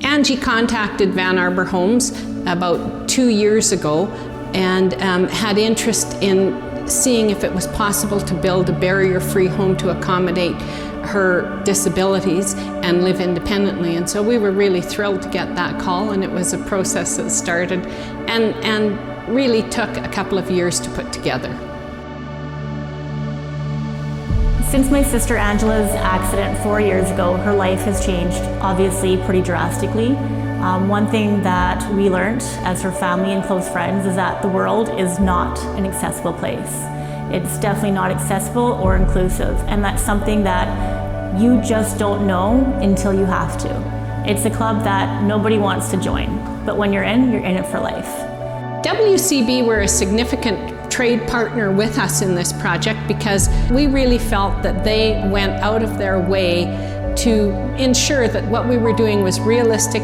Angie contacted Van Arbor Homes about 2 years ago and had interest in seeing if it was possible to build a barrier-free home to accommodate her disabilities and live independently. And so we were really thrilled to get that call, and it was a process that started and really took a couple of years to put together. Since my sister Angela's accident 4 years ago, her life has changed, obviously pretty drastically. One thing that we learned as her family and close friends is that the world is not an accessible place. It's definitely not accessible or inclusive, and that's something that you just don't know until you have to. It's a club that nobody wants to join, but when you're in it for life. WCB were a significant trade partner with us in this project because we really felt that they went out of their way to ensure that what we were doing was realistic,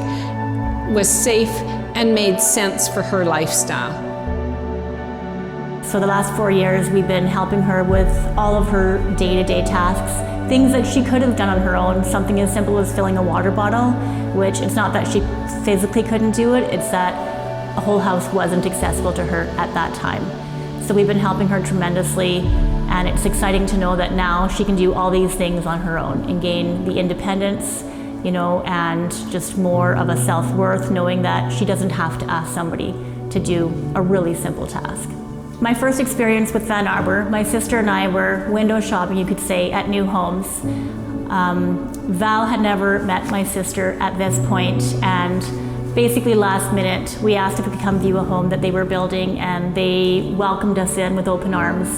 was safe, and made sense for her lifestyle. So the last 4 years we've been helping her with all of her day-to-day tasks, things that she could have done on her own, something as simple as filling a water bottle, which it's not that she physically couldn't do it, it's that a whole house wasn't accessible to her at that time. So we've been helping her tremendously, and it's exciting to know that now she can do all these things on her own and gain the independence, you know, and just more of a self-worth, knowing that she doesn't have to ask somebody to do a really simple task. My first experience with Van Arbor, my sister and I were window shopping, you could say, at new homes. Val had never met my sister at this point, and basically last minute we asked if we could come view a home that they were building, and they welcomed us in with open arms.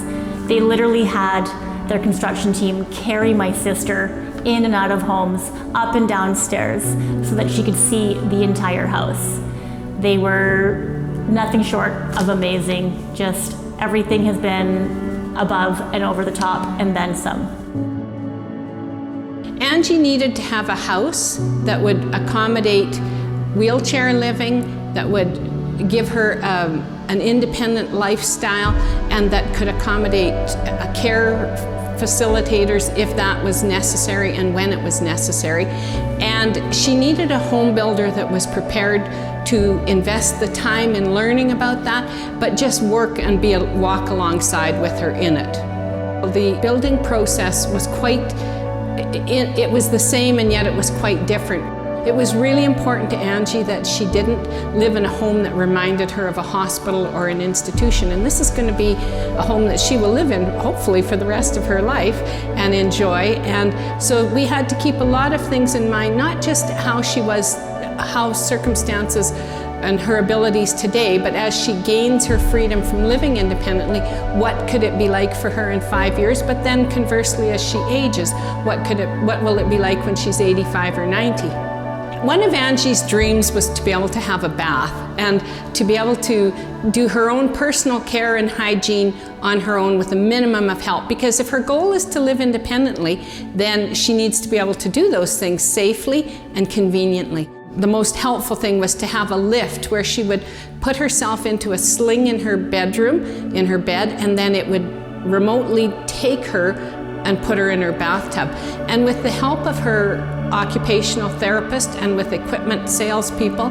They literally had their construction team carry my sister in and out of homes, up and down stairs, so that she could see the entire house. They were nothing short of amazing. Just everything has been above and over the top and then some. Angie needed to have a house that would accommodate wheelchair living, that would give her an independent lifestyle, and that could accommodate care facilitators if that was necessary and when it was necessary. And she needed a home builder that was prepared to invest the time in learning about that, but just work and walk alongside with her in it. The building process was it was the same, and yet it was quite different. It was really important to Angie that she didn't live in a home that reminded her of a hospital or an institution. And this is going to be a home that she will live in, hopefully, for the rest of her life and enjoy. And so we had to keep a lot of things in mind, not just how she was, how circumstances and her abilities today, but as she gains her freedom from living independently, what could it be like for her in 5 years? But then conversely, as she ages, what will it be like when she's 85 or 90? One of Angie's dreams was to be able to have a bath and to be able to do her own personal care and hygiene on her own with a minimum of help. Because if her goal is to live independently, then she needs to be able to do those things safely and conveniently. The most helpful thing was to have a lift where she would put herself into a sling in her bedroom, in her bed, and then it would remotely take her and put her in her bathtub. And with the help of her occupational therapist and with equipment salespeople,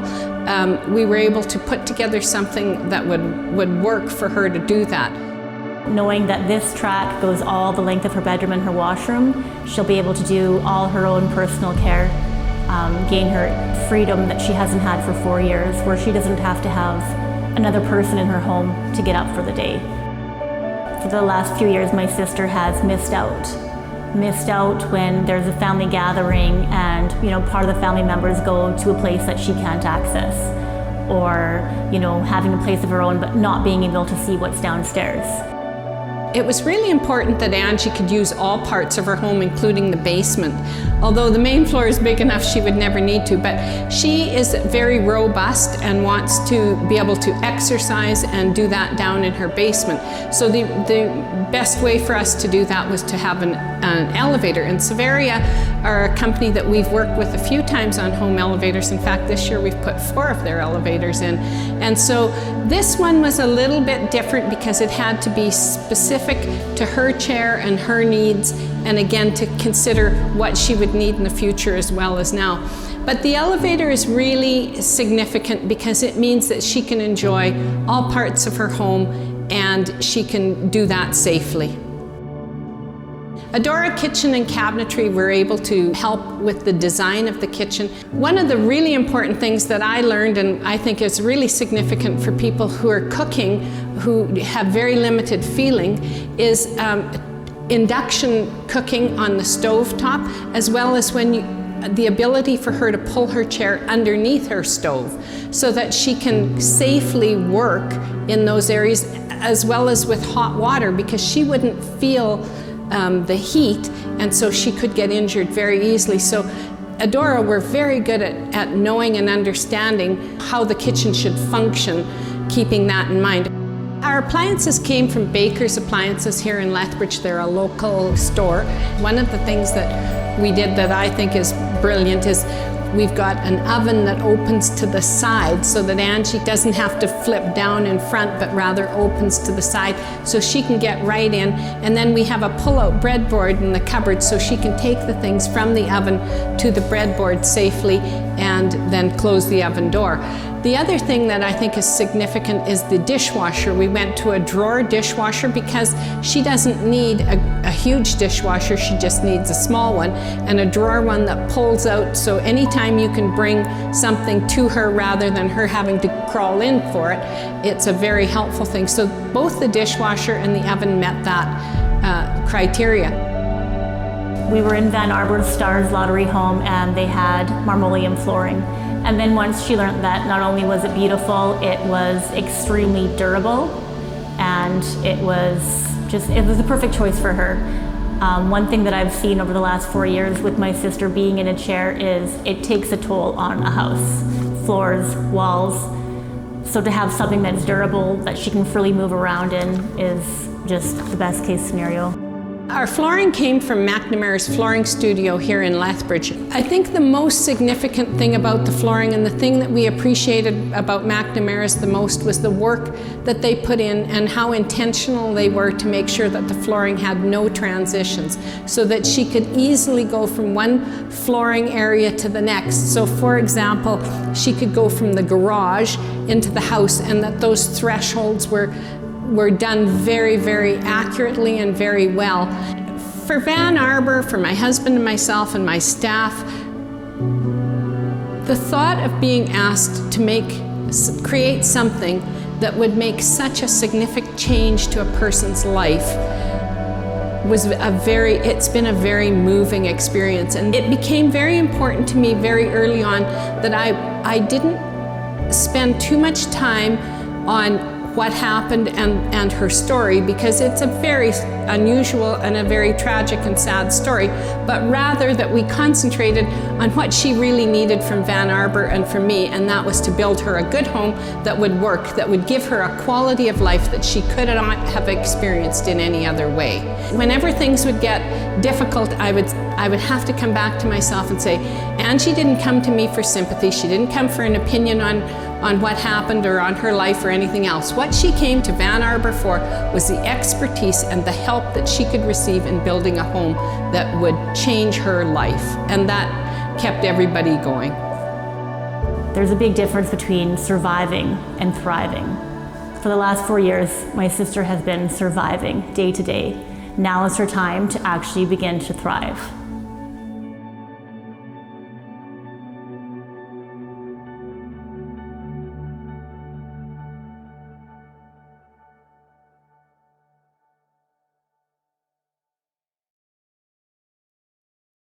we were able to put together something that would work for her to do that. Knowing that this track goes all the length of her bedroom and her washroom, she'll be able to do all her own personal care, gain her freedom that she hasn't had for 4 years, where she doesn't have to have another person in her home to get up for the day. For the last few years, my sister has missed out when there's a family gathering and, you know, part of the family members go to a place that she can't access, or, you know, having a place of her own but not being able to see what's downstairs. It was really important that Angie could use all parts of her home, including the basement. Although the main floor is big enough, she would never need to, but she is very robust and wants to be able to exercise and do that down in her basement. So the best way for us to do that was to have an elevator. And Severia are a company that we've worked with a few times on home elevators. In fact, this year we've put 4 of their elevators in. And so this one was a little bit different because it had to be specific to her chair and her needs, and again to consider what she would need in the future as well as now. But the elevator is really significant because it means that she can enjoy all parts of her home and she can do that safely. Adora Kitchen and Cabinetry were able to help with the design of the kitchen. One of the really important things that I learned, and I think is really significant for people who are cooking, who have very limited feeling, is induction cooking on the stove top, as well as the ability for her to pull her chair underneath her stove so that she can safely work in those areas, as well as with hot water, because she wouldn't feel the heat, and so she could get injured very easily. So Adora were very good at knowing and understanding how the kitchen should function, keeping that in mind. Our appliances came from Baker's Appliances here in Lethbridge. They're a local store. One of the things that we did that I think is brilliant is we've got an oven that opens to the side so that Angie doesn't have to flip down in front, but rather opens to the side so she can get right in. And then we have a pull-out breadboard in the cupboard so she can take the things from the oven to the breadboard safely and then close the oven door. The other thing that I think is significant is the dishwasher. We went to a drawer dishwasher because she doesn't need a huge dishwasher, she just needs a small one, and a drawer one that pulls out, so anytime you can bring something to her rather than her having to crawl in for it, it's a very helpful thing. So both the dishwasher and the oven met that criteria. We were in Van Arbor Stars Lottery home and they had marmoleum flooring. And then once she learned that not only was it beautiful, it was extremely durable, and it was the perfect choice for her. One thing that I've seen over the last 4 years with my sister being in a chair is it takes a toll on a house. Floors, walls. So to have something that's durable, that she can freely move around in, is just the best case scenario. Our flooring came from McNamara's Flooring Studio here in Lethbridge. I think the most significant thing about the flooring, and the thing that we appreciated about McNamara's the most, was the work that they put in and how intentional they were to make sure that the flooring had no transitions, so that she could easily go from one flooring area to the next. So for example, she could go from the garage into the house, and that those thresholds were done very, very accurately and very well. For Van Arbor, for my husband and myself and my staff, the thought of being asked to create something that would make such a significant change to a person's life it's been a very moving experience. And it became very important to me very early on that I didn't spend too much time on what happened and her story, because it's a very unusual and a very tragic and sad story, but rather that we concentrated on what she really needed from Van Arbor and from me, and that was to build her a good home that would work, that would give her a quality of life that she could not have experienced in any other way. Whenever things would get difficult, I would have to come back to myself and say, Angie didn't come to me for sympathy, she didn't come for an opinion on what happened or on her life or anything else. What she came to Van Arbor for was the expertise and the help that she could receive in building a home that would change her life, and that kept everybody going. There's a big difference between surviving and thriving. For the last 4 years, my sister has been surviving day to day. Now is her time to actually begin to thrive.